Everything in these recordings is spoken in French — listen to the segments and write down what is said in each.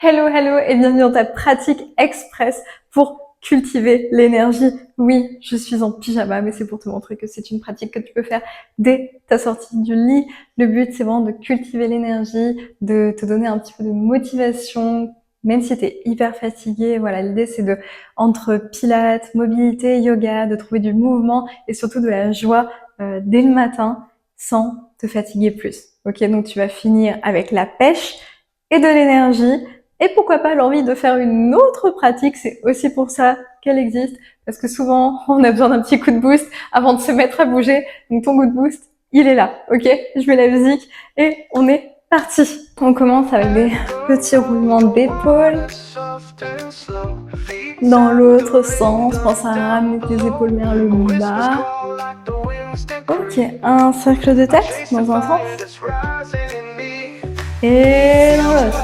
Hello, hello et bienvenue dans ta pratique express pour cultiver l'énergie. Oui, je suis en pyjama, mais c'est pour te montrer que c'est une pratique que tu peux faire dès ta sortie du lit. Le but, c'est vraiment de cultiver l'énergie, de te donner un petit peu de motivation, même si tu es hyper fatigué. Voilà, l'idée, c'est de, entre pilates, mobilité, yoga, de trouver du mouvement et surtout de la joie dès le matin sans te fatiguer plus. Ok, donc tu vas finir avec la pêche et de l'énergie. Et pourquoi pas l'envie de faire une autre pratique, c'est aussi pour ça qu'elle existe, parce que souvent on a besoin d'un petit coup de boost avant de se mettre à bouger. Donc ton coup de boost, il est là, ok? Je mets la musique et on est parti. On commence avec des petits roulements d'épaule. Dans l'autre sens, pense à ramener tes épaules vers le bas. Ok, un cercle de tête dans un sens. Et dans l'autre.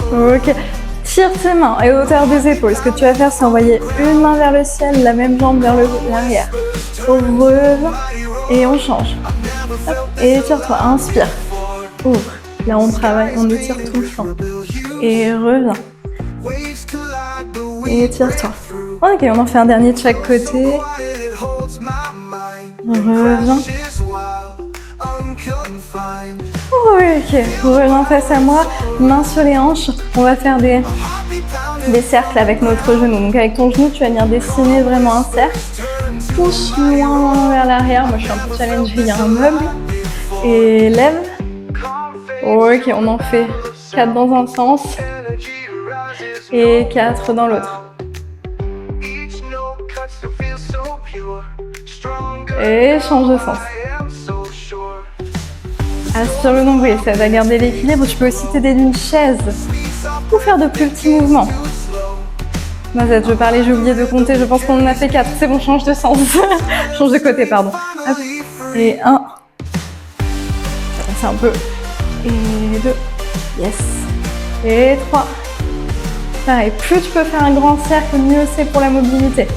Ok. Tire tes mains à hauteur des épaules. Ce que tu vas faire, c'est envoyer une main vers le ciel, la même jambe vers l'arrière. Reviens et on change. Hop. Et tire-toi, inspire. Ouvre. Là, on travaille, on étire tout le flanc. Et reviens. Et tire-toi. Ok, on en fait un dernier de chaque côté. Reviens. Ok, reviens face à moi, main sur les hanches. On va faire des cercles avec notre genou. Donc avec ton genou, tu vas venir dessiner vraiment un cercle. Pousse loin vers l'arrière. Moi, je suis un peu challenge, il y a un meuble. Et lève. Ok, on en fait 4 dans un sens et 4 dans l'autre. Et change de sens. Aspire le nombril, ça va garder l'équilibre. Tu peux aussi t'aider d'une chaise ou faire de plus petits mouvements. Mazette, je parlais, j'ai oublié de compter, je pense qu'on en a fait 4. C'est bon, change de sens. Change de côté, pardon. Hop. Et 1. C'est un peu. Et 2. Yes. Et 3. Pareil, plus tu peux faire un grand cercle, mieux c'est pour la mobilité.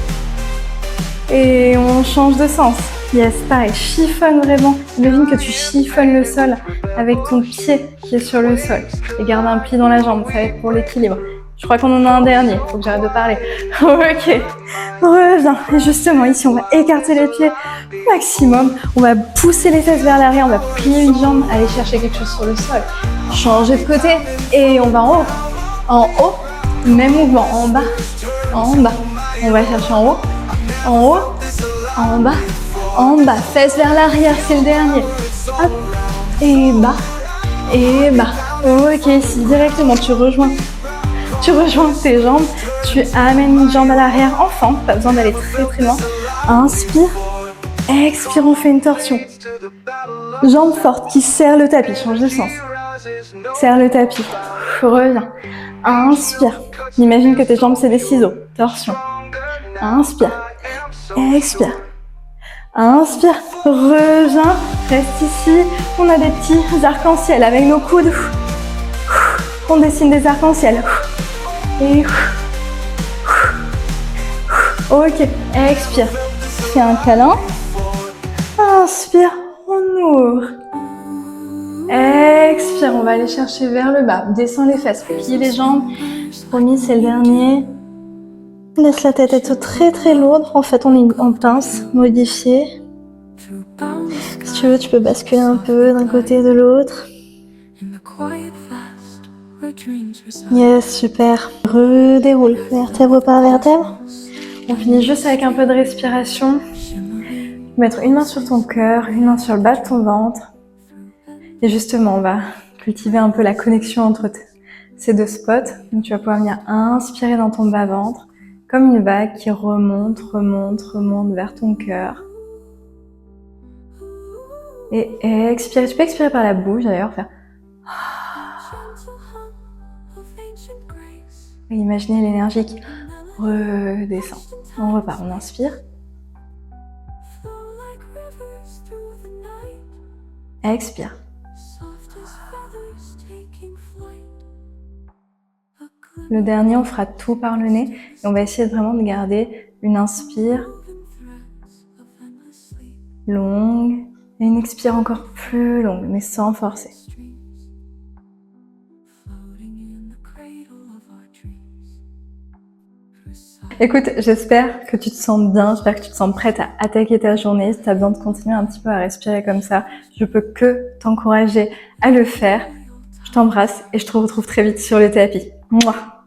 Et on change de sens. Yes, pareil, chiffonne vraiment. Imagine que tu chiffonnes le sol avec ton pied qui est sur le sol. Et garde un pli dans la jambe, ça va être pour l'équilibre. Je crois qu'on en a un dernier, faut que j'arrête de parler. Ok, reviens. Et justement, ici, on va écarter les pieds au maximum. On va pousser les fesses vers l'arrière, on va plier une jambe, aller chercher quelque chose sur le sol. Changer de côté et on va en haut. En haut, même mouvement, en bas, en bas. On va chercher en haut, en haut, en bas. En bas, fesses vers l'arrière, c'est le dernier. Hop, et bas, et bas. Ok, ici, directement, tu rejoins tes jambes, tu amènes une jambe à l'arrière, enfant, pas besoin d'aller très très loin. Inspire, expire, on fait une torsion. Jambe forte qui serre le tapis, change de sens. Serre le tapis, reviens. Inspire, imagine que tes jambes c'est des ciseaux, torsion. Inspire, expire. Inspire, reviens, reste ici. On a des petits arcs-en-ciel avec nos coudes. On dessine des arcs-en-ciel. Et ok, expire. Fais un câlin. Inspire, on ouvre. Expire, on va aller chercher vers le bas. Descends les fesses, plie les jambes. Promis, c'est le dernier. Laisse la tête être très très lourde. En fait, on est en pince, modifiée. Si tu veux, tu peux basculer un peu d'un côté et de l'autre. Yes, super. Redéroule, vertèbre par vertèbre. On finit juste avec un peu de respiration. Mettre une main sur ton cœur, une main sur le bas de ton ventre. Et justement, on va cultiver un peu la connexion entre ces deux spots. Donc tu vas pouvoir venir inspirer dans ton bas-ventre, comme une vague qui remonte, remonte, remonte vers ton cœur. Et expirer, tu peux expirer par la bouche d'ailleurs, faire... Et imaginez l'énergie qui redescend. On repart, on inspire. Expire. Le dernier, on fera tout par le nez et on va essayer vraiment de garder une inspire longue et une expire encore plus longue, mais sans forcer. Écoute, j'espère que tu te sens bien, j'espère que tu te sens prête à attaquer ta journée. Si tu as besoin de continuer un petit peu à respirer comme ça, je peux que t'encourager à le faire. Je t'embrasse et je te retrouve très vite sur le tapis. Mouah.